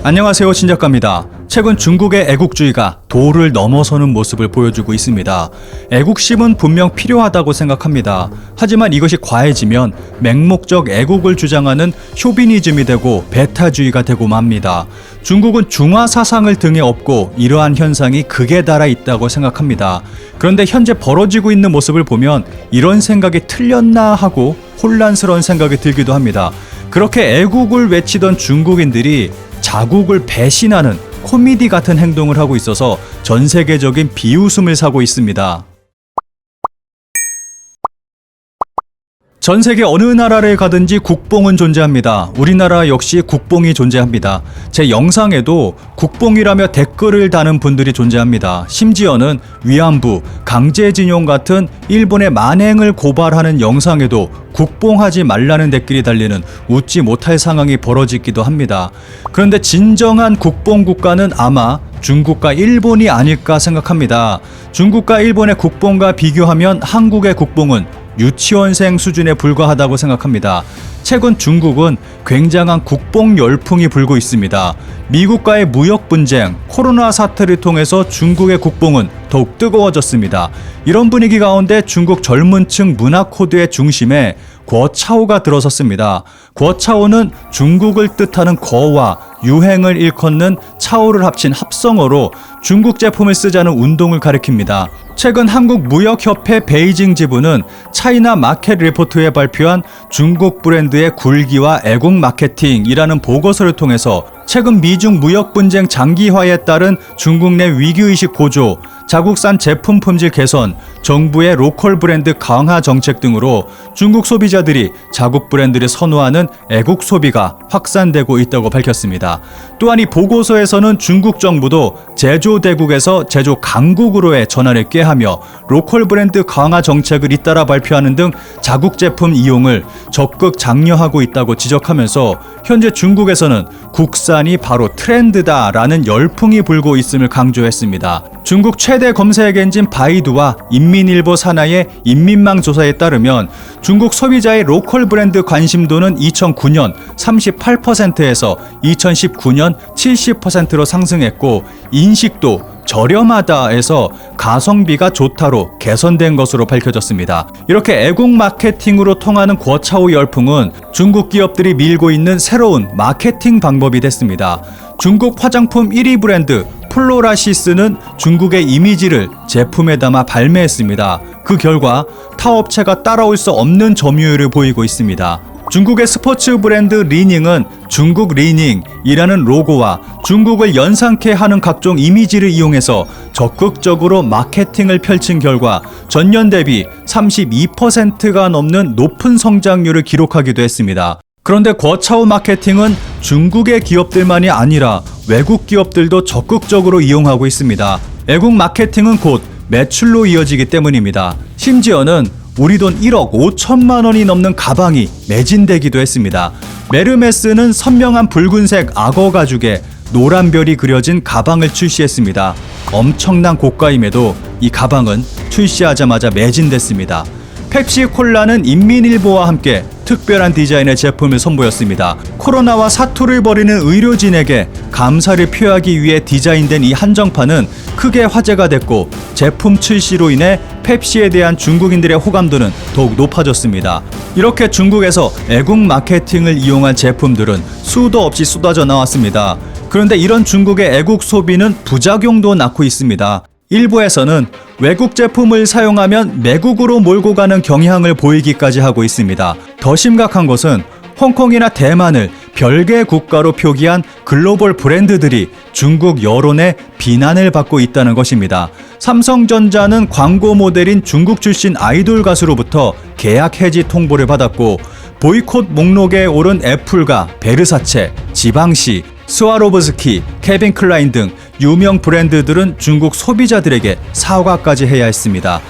안녕하세요, 신작가입니다. 최근 중국의 애국주의가 도를 넘어서는 모습을 보여주고 있습니다. 애국심은 분명 필요하다고 생각합니다. 하지만 이것이 과해지면 맹목적 애국을 주장하는 쇼비니즘이 되고 배타주의가 되고 맙니다. 중국은 중화 사상을 등에 업고 이러한 현상이 극에 달아 있다고 생각합니다. 그런데 현재 벌어지고 있는 모습을 보면 이런 생각이 틀렸나 하고 혼란스러운 생각이 들기도 합니다. 그렇게 애국을 외치던 중국인들이 자국을 배신하는 코미디 같은 행동을 하고 있어서 전 세계적인 비웃음을 사고 있습니다. 전 세계 어느 나라를 가든지 국뽕은 존재합니다. 우리나라 역시 국뽕이 존재합니다. 제 영상에도 국뽕이라며 댓글을 다는 분들이 존재합니다. 심지어는 위안부, 강제징용 같은 일본의 만행을 고발하는 영상에도 국뽕하지 말라는 댓글이 달리는 웃지 못할 상황이 벌어지기도 합니다. 그런데 진정한 국뽕 국가는 아마 중국과 일본이 아닐까 생각합니다. 중국과 일본의 국뽕과 비교하면 한국의 국뽕은 유치원생 수준에 불과하다고 생각합니다. 최근 중국은 굉장한 국뽕 열풍이 불고 있습니다. 미국과의 무역 분쟁, 코로나 사태를 통해서 중국의 국뽕은 더욱 뜨거워졌습니다. 이런 분위기 가운데 중국 젊은 층 문화 코드의 중심에 거차오가 들어섰습니다. 거차오는 중국을 뜻하는 거와 유행을 일컫는 차오를 합친 합성어로 중국 제품을 쓰자는 운동을 가리킵니다. 최근 한국무역협회 베이징 지부는 차이나 마켓 리포트에 발표한 중국 브랜드의 굴기와 애국 마케팅이라는 보고서를 통해서 최근 미중 무역 분쟁 장기화에 따른 중국 내 위기의식 고조, 자국산 제품 품질 개선, 정부의 로컬 브랜드 강화 정책 등으로 중국 소비자들이 자국 브랜드를 선호하는 애국 소비가 확산되고 있다고 밝혔습니다. 또한 이 보고서에서는 중국 정부도 제조 대국에서 제조 강국으로의 전환을 꾀하며 로컬 브랜드 강화 정책을 잇따라 발표하는 등 자국 제품 이용을 적극 장려하고 있다고 지적하면서 현재 중국에서는 국산이 바로 트렌드다라는 열풍이 불고 있음을 강조했습니다. 중국 최대 검색 엔진 바이두와 인민일보 산하의 인민망 조사에 따르면 중국 소비자의 로컬 브랜드 관심도는 2009년 38%에서 2019년 70%로 상승했고, 인식도 저렴하다에서 가성비가 좋다로 개선된 것으로 밝혀졌습니다. 이렇게 애국 마케팅으로 통하는 거차오 열풍은 중국 기업들이 밀고 있는 새로운 마케팅 방법이 됐습니다. 중국 화장품 1위 브랜드 플로라시스는 중국의 이미지를 제품에 담아 발매했습니다. 그 결과 타 업체가 따라올 수 없는 점유율을 보이고 있습니다. 중국의 스포츠 브랜드 리닝은 중국 리닝이라는 로고와 중국을 연상케 하는 각종 이미지를 이용해서 적극적으로 마케팅을 펼친 결과 전년 대비 32%가 넘는 높은 성장률을 기록하기도 했습니다. 그런데 거차오 마케팅은 중국의 기업들만이 아니라 외국 기업들도 적극적으로 이용하고 있습니다. 애국 마케팅은 곧 매출로 이어지기 때문입니다. 심지어는 우리 돈 1억 5천만 원이 넘는 가방이 매진되기도 했습니다. 메르메스는 선명한 붉은색 악어 가죽에 노란 별이 그려진 가방을 출시했습니다. 엄청난 고가임에도 이 가방은 출시하자마자 매진됐습니다. 펩시콜라는 인민일보와 함께 특별한 디자인의 제품을 선보였습니다. 코로나와 사투를 벌이는 의료진에게 감사를 표하기 위해 디자인된 이 한정판은 크게 화제가 됐고, 제품 출시로 인해 펩시에 대한 중국인들의 호감도는 더욱 높아졌습니다. 이렇게 중국에서 애국 마케팅을 이용한 제품들은 수도 없이 쏟아져 나왔습니다. 그런데 이런 중국의 애국 소비는 부작용도 낳고 있습니다. 일부에서는 외국 제품을 사용하면 매국으로 몰고 가는 경향을 보이기까지 하고 있습니다. 더 심각한 것은 홍콩이나 대만을 별개 국가로 표기한 글로벌 브랜드들이 중국 여론의 비난을 받고 있다는 것입니다. 삼성전자는 광고 모델인 중국 출신 아이돌 가수로부터 계약 해지 통보를 받았고, 보이콧 목록에 오른 애플과 베르사체, 지방시, 스와로브스키, 케빈 클라인 등 유명 브랜드들은 중국 소비자들에게 사과까지 해야 했습니다.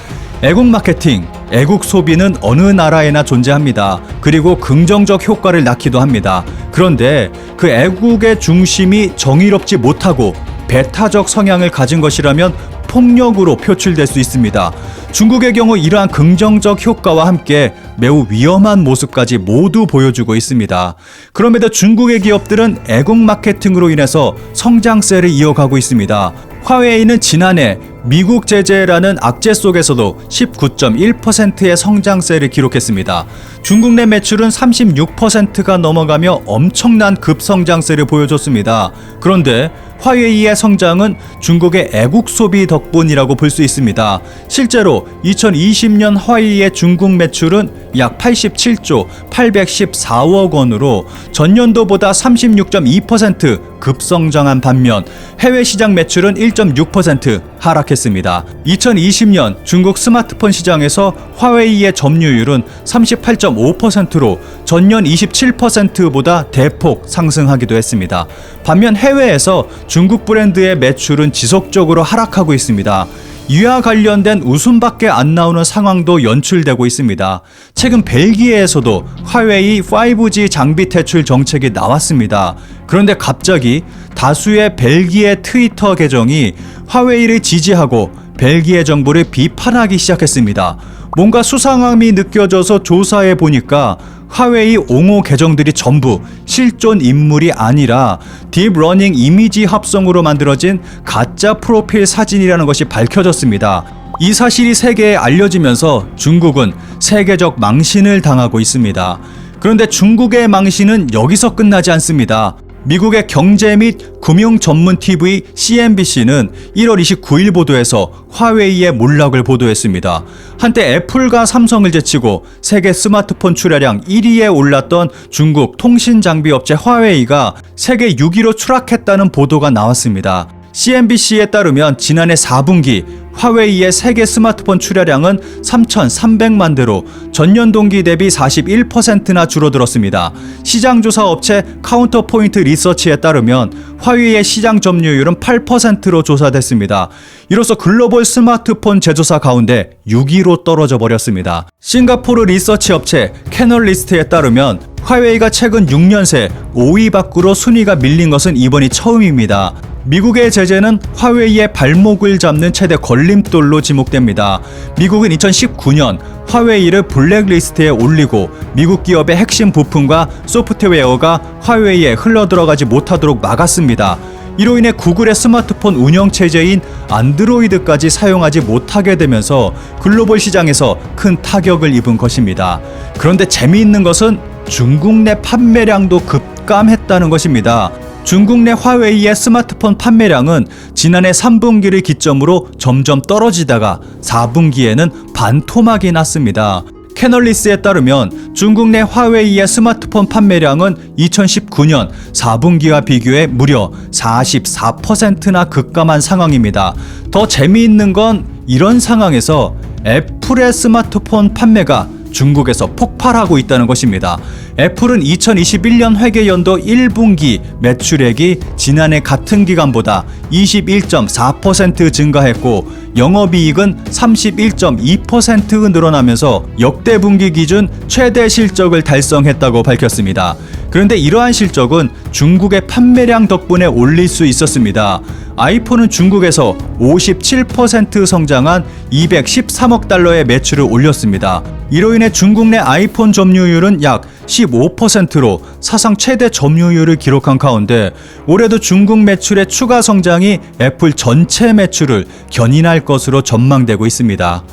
애국 마케팅, 애국 소비는 어느 나라에나 존재합니다. 그리고 긍정적 효과를 낳기도 합니다. 그런데 그 애국의 중심이 정의롭지 못하고 배타적 성향을 가진 것이라면 폭력으로 표출될 수 있습니다. 중국의 경우 이러한 긍정적 효과와 함께 매우 위험한 모습까지 모두 보여주고 있습니다. 그럼에도 중국의 기업들은 애국 마케팅으로 인해서 성장세를 이어가고 있습니다. 화웨이는 지난해 미국 제재라는 악재 속에서도 19.1%의 성장세를 기록했습니다. 중국 내 매출은 36%가 넘어가며 엄청난 급성장세를 보여줬습니다. 그런데 화웨이의 성장은 중국의 애국 소비 덕분이라고 볼 수 있습니다. 실제로 2020년 화웨이의 중국 매출은 약 87조 814억 원으로 전년도보다 36.2% 급성장한 반면 해외 시장 매출은 1.6% 하락했습니다. 2020년 중국 스마트폰 시장에서 화웨이의 점유율은 38.5%로 전년 27%보다 대폭 상승하기도 했습니다. 반면 해외에서 중국 브랜드의 매출은 지속적으로 하락하고 있습니다. 이와 관련된 웃음밖에 안 나오는 상황도 연출되고 있습니다. 최근 벨기에에서도 화웨이 5G 장비 퇴출 정책이 나왔습니다. 그런데 갑자기 다수의 벨기에 트위터 계정이 화웨이를 지지하고 벨기에 정부를 비판하기 시작했습니다. 뭔가 수상함이 느껴져서 조사해 보니까 화웨이 옹호 계정들이 전부 실존 인물이 아니라 딥러닝 이미지 합성으로 만들어진 가짜 프로필 사진이라는 것이 밝혀졌습니다. 이 사실이 세계에 알려지면서 중국은 세계적 망신을 당하고 있습니다. 그런데 중국의 망신은 여기서 끝나지 않습니다. 미국의 경제 및 금융 전문 TV CNBC는 1월 29일 보도에서 화웨이의 몰락을 보도했습니다. 한때 애플과 삼성을 제치고 세계 스마트폰 출하량 1위에 올랐던 중국 통신 장비 업체 화웨이가 세계 6위로 추락했다는 보도가 나왔습니다. CNBC에 따르면 지난해 4분기 화웨이의 세계 스마트폰 출하량은 3,300만 대로 전년 동기 대비 41%나 줄어들었습니다. 시장조사 업체 카운터포인트 리서치에 따르면 화웨이의 시장 점유율은 8%로 조사됐습니다. 이로써 글로벌 스마트폰 제조사 가운데 6위로 떨어져 버렸습니다. 싱가포르 리서치 업체 캐널리스트에 따르면 화웨이가 최근 6년 새 5위 밖으로 순위가 밀린 것은 이번이 처음입니다. 미국의 제재는 화웨이의 발목을 잡는 최대 걸림돌로 지목됩니다. 미국은 2019년 화웨이를 블랙리스트에 올리고 미국 기업의 핵심 부품과 소프트웨어가 화웨이에 흘러들어가지 못하도록 막았습니다. 이로 인해 구글의 스마트폰 운영체제인 안드로이드까지 사용하지 못하게 되면서 글로벌 시장에서 큰 타격을 입은 것입니다. 그런데 재미있는 것은 중국 내 판매량도 급감했다는 것입니다. 중국 내 화웨이의 스마트폰 판매량은 지난해 3분기를 기점으로 점점 떨어지다가 4분기에는 반토막이 났습니다. 캐널리스에 따르면 중국 내 화웨이의 스마트폰 판매량은 2019년 4분기와 비교해 무려 44%나 급감한 상황입니다. 더 재미있는 건 이런 상황에서 애플의 스마트폰 판매가 중국에서 폭발하고 있다는 것입니다. 애플은 2021년 회계연도 1분기 매출액이 지난해 같은 기간보다 21.4% 증가했고 영업이익은 31.2% 늘어나면서 역대 분기 기준 최대 실적을 달성했다고 밝혔습니다. 그런데 이러한 실적은 중국의 판매량 덕분에 올릴 수 있었습니다. 아이폰은 중국에서 57% 성장한 213억 달러의 매출을 올렸습니다. 이로 인해 중국 내 아이폰 점유율은 약 15%로 사상 최대 점유율을 기록한 가운데 올해도 중국 매출의 추가 성장이 애플 전체 매출을 견인할 것으로 전망되고 있습니다.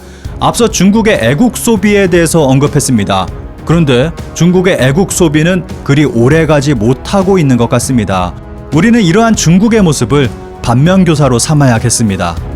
앞서 중국의 애국 소비에 대해서 언급했습니다. 그런데 중국의 애국 소비는 그리 오래가지 못하고 있는 것 같습니다. 우리는 이러한 중국의 모습을 반면교사로 삼아야겠습니다.